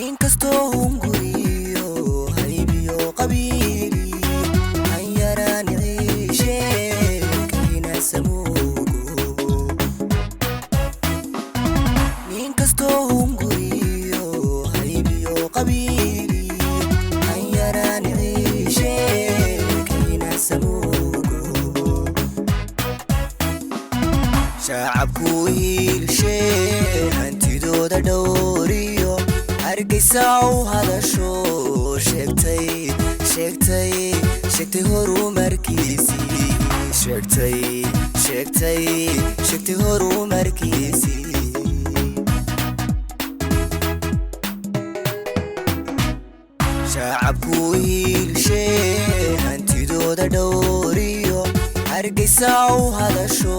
inkastoo hunguriyo haybiyo qabiili aan yaraan sheekayna samoogo inkastoo hunguriyo haybiyo qabiili aan yaraan sheekayna samoogo shacabku hiilshee hantidooda dhowriyo hargeysa u hadasho sheegtay horumarkiisii sheegtay horumarkiisii shacabku hiilshee hantidooda dhowriyo hargeysa u hadasho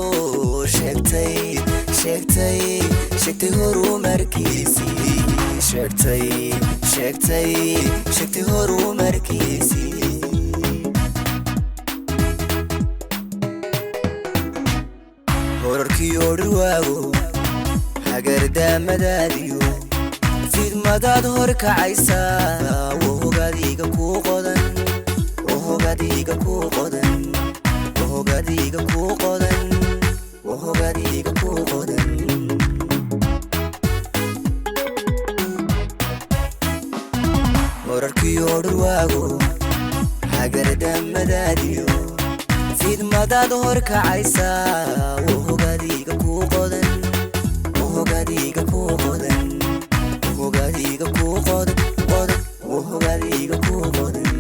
sheegtay horumarkiisii sheegtay horumarkiisii horarkiyo dhawaago hagardaamadaadiyo fidmadaad horkacaysa wahogadiga kuu qodan wahogadiga kuu qodan wahogadiga kuu qodan wahogadiga kuu qodan horarkiyo dhawaago hagardaamadaadiyo fidmadaad horkacaysa wahogadiga kuu qodan wahogadiga kuu qodan wahogadiga kuu qodan qodan wahogadiga kuu qodan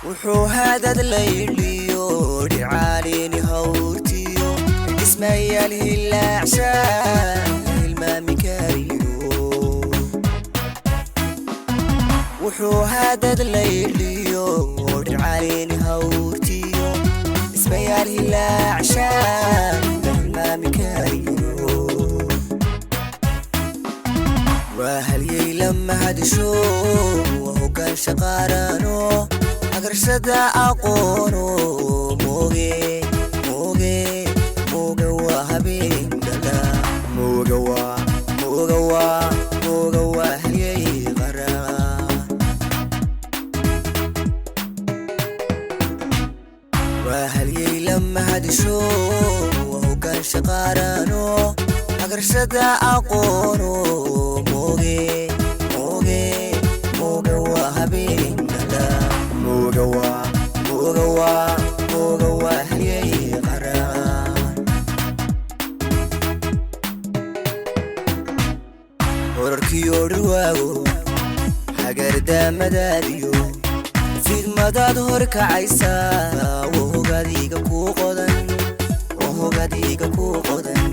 wuxuu hadad layliyo dhicaalini hawrtiyo ismayaal hilaacshaan hilmaami kariyo wuxuu hadad layliyo dhicaalini hawrtiyo ismayaal hilaacshaan hilmaami kariyo waa halyey lama hadisho waa hoggaan shaqaarano agarshada aqoono mooge waa habeenkala mooga waa halyey qaraa waa halyey lama hadisho waa hoggaan shaqaarano agarshada aqoono mooge waa habeenkala mooga waa halyey qaraa horarkiyo dhawaago hagardaamadaadiyo fidmadaad horkacaysa wahogadiga kuu qodan wahogadiga kuu qodan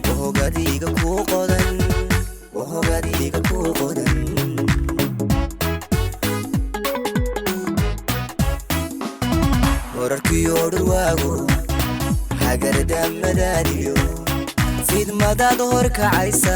wahogadiga kuu qodan wahogadiga kuu qodan horarkiyo dhawaago hagardaamadaadiyo fidmadaad horkacaysa